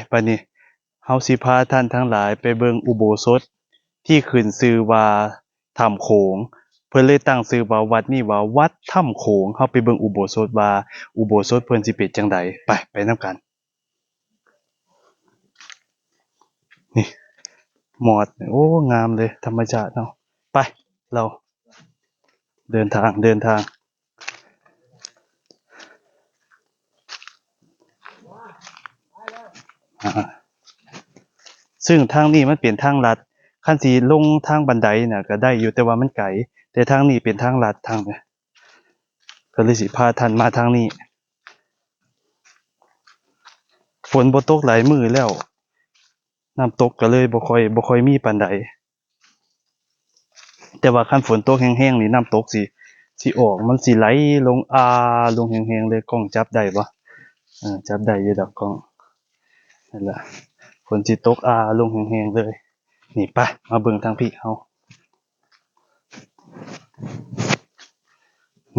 ไปนี่เฮาสิพาท่านทั้งหลายไปเบิ่งอุโบสถที่ขึ้นชื่อว่าถ้ำโขงเพิ่นเลยตั้งชื่อว่าวัดนี้ว่าวัดถ้ำโขงเฮาไปเบิ่งอุโบสถว่าอุโบสถเพิ่นสิเป็นจังไดไปนำกันนี่หมอดโอ้งามเลยธรรมชาติเนาะไปเราเดินทางซึ่งทางนี้มันเป็นทางลัดคันสิลงทางบันไดน่ะก็ได้อยู่แต่ว่ามันไกลแต่ทางนี้เป็นทางลัดทางเนี่ยก็เลยสิพาท่านมาทางนี้ฝนบ่ตกหลายมื้อแล้วน้ำตกก็เลยบ่ค่อยมีปานใดแต่ว่าคันฝนตกแห้งๆนี่น้ำตกสิออกมันสิไหลลงลงแห้งๆเลยกล้องจับได้บ่จับได้อยู่ดอกกล้องนั่นล่ะฝนสิตกลงแห้งๆเลยนี่ไปมาเบิ่งทางพี่เฮา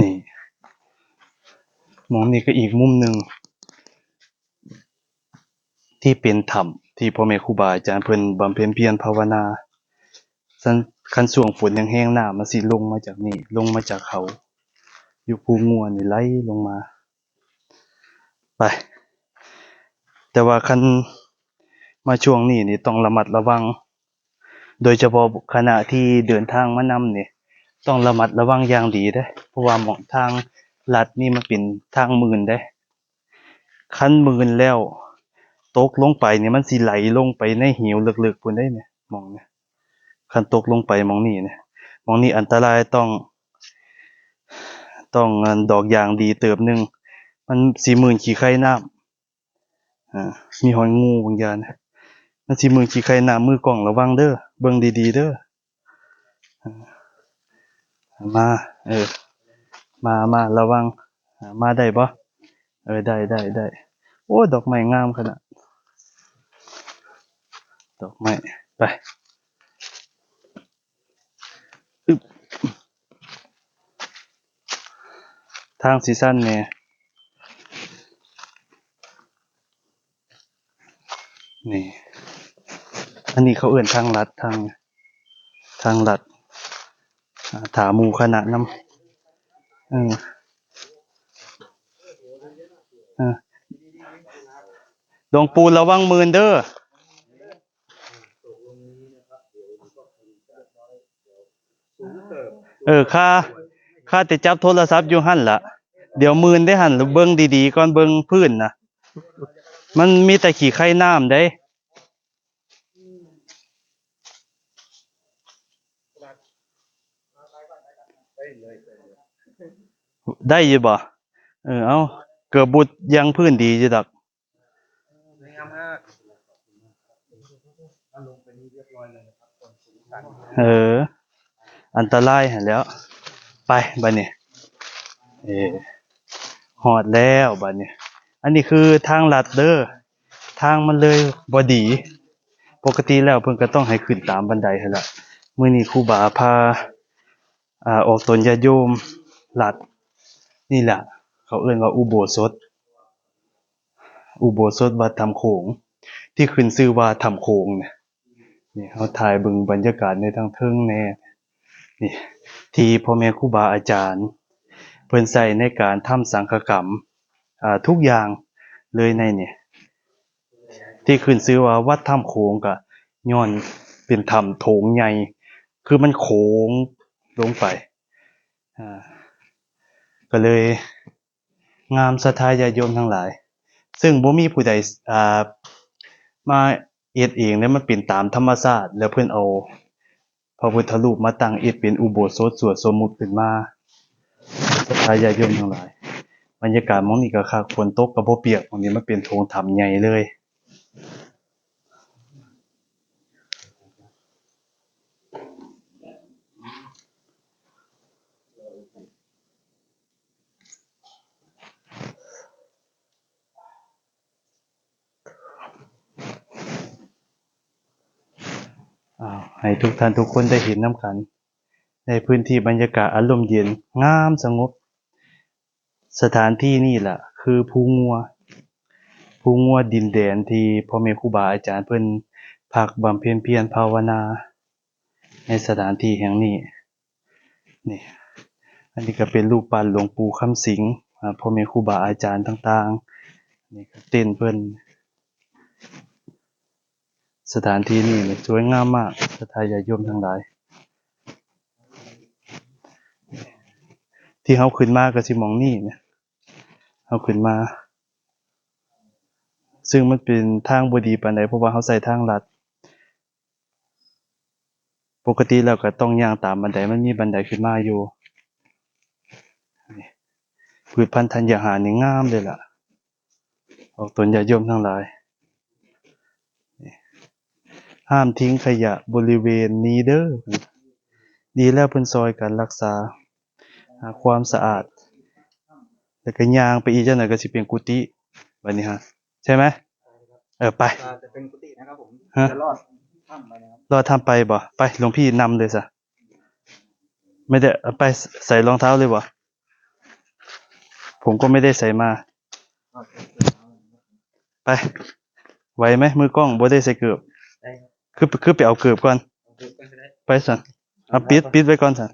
นี่มองนี่ก็อีกมุมหนึ่งที่เป็นถ้ำที่พ่อแม่ครูบาอาจารย์เพิ่นบำเพ็ญเพียรภาวนาคันช่วงฝนแห้งๆน้ำมันสิลงมาจากนี่ลงมาจากเขาอยู่ภูงัวนี่ไหลลงมาไปแต่ว่าคันมาช่วงนี้นี่ต้องระมัดระวังโดยเฉพาะขณะที่เดินทางมานำนี่ต้องระมัดระวังอย่างดีเด้เพราะว่าหม้องทางลัดนี่มันเป็นทางมืนเด้คันมืนแล้วตกลงไปนี่มันสิไหลลงไปในเหวลึกๆพุ่นได้เนี่ยหม้องเนี่ยคันตกลงไปหม้องนี้เนี่ยหม้องนี้อันตรายต้องดอกยางดีเติบหนึงมันสิมื่นขี้ไข่น้ำมีหอยงูบางอย่างมันสิมื่นขี้ไข่น้ำมือกล้องระวังเด้อเบิ่งดีๆเด้อมามาระวังมาได้บ่ได้โอ้ดอกไม้งามขนาดดอกไม้ไปอึบทางสิสั้นแน่นี่อันนี้เขาเอิ้นทางลัดทางลัดถาหมู่คณะนำหลวงปู่ระวังมือเด้อข้าแต่จับโทรศัพท์อยู่หั่นล่ะเดี๋ยวมืนได้หั่นเบิ่งดีๆก่อนเบิ่งพื้นน่ะมันมีแต่ขี้ไข่น้ำเด้ได้อยู่บ่เอาเกือบบุดยังพื้นดีอยู่ดอกอันตรายหั่นแล้วไปบัดนี้ฮอดแล้วบัดนี้อันนี้คือทางลัดเด้อทางมันเลยบ่ดีปกติแล้วเพิ่นก็ต้องให้ขึ้นตามบันไดหั่นล่ะมื้อนี้ครูบาพาออกตนญาติโยมลัดนี่แหละเขาเอิ้นว่าอุโบสถวัดถ้ำโขงที่ขึ้นชื่อว่าถ้ำโขงเนี่ยนี่เฮาถ่ายเบิ่งบรรยากาศในทางเทิงแน่นี่ที่พ่อแม่ครูบาอาจารย์เพิ่นใช้ในการทำสังฆกรรมทุกอย่างเลยในนี่ที่ขึ้นชื่อว่าวัดถ้ำโขงก็ย้อนเป็นถ้ำโถงใหญ่คือมันโขงลงไปก็เลยงามศรัทธาญาติโยมทั้งหลายซึ่งบ่มีผู้ใดมาเฮ็ดเองเนี่ยมันเป็นตามธรรมชาติแล้วเพิ่นเอาพระพุทธรูปมาตั้งเฮ็ดเป็นอุโบสถสวดสมมุติขึ้นมาศรัทธาญาติโยมทั้งหลายบรรยากาศหม้องนี้ก็คักฝนตกก็บ่เปียกหม้องนี้มันเป็นโถงถ้ำใหญ่เลยให้ทุกท่านทุกคนได้เห็นนำกันในพื้นที่บรรยากาศอารมณ์เย็นงามสงบสถานที่นี่ล่ะคือภู ภูงัวดินแดนที่พ่อแม่ครูบาอาจารย์เพิ่นพักบำเพ็ญเพียรภาวนาในสถานที่แห่งนี้นี่อันนี้ก็เป็นรูปปั้นหลวงปู่คำสิงห์พ่อแม่ครูบาอาจารย์ต่างๆนี่ก็เต้นเพิ่นสถานที่นี้สวยงามมากศรัทธาญาติโยมทั้งหลายที่เฮาขึ้นมาก็สิหม้องนี้เนี่ยเฮาขึ้นมาซึ่งมันเป็นทางบ่ดีปานใดเพราะว่าเฮาใช้ทางลัดปกติแล้วก็ต้องย่างตามบันไดมันมีบันไดขึ้นมาอยู่นี่พืชพันธุ์ธัญญาหารนี่งามเลยล่ะออกตนญาติโยมทั้งหลายนี่ห้ามทิ้งขยะบริเวณนี้เด้อดีแล้วเพิ่นซอยกันรักษาความสะอาดแล้วก็ย่างไปอีกจักหน่อยก็สิเป็นกุฏิบัดนี้ฮะใช่ไหมไปจะเป็นกุฏินะครับผม ฮะ จะรอดถ้ำไปนะครับ รอทำไปบ่ไปหลวงพี่นำเลยซะไม่ได้ไปใส่รองเท้าเลยบ่ผมก็ไม่ได้ใส่มาไปไหวไหมมือกล้องบ่ได้ใส่เกือบ ได้ครับ คือไปเอาเกือบก่อน เอาเกือบไปก็ได้ ไปสั่นเอาปิดไว้ก่อนสั่น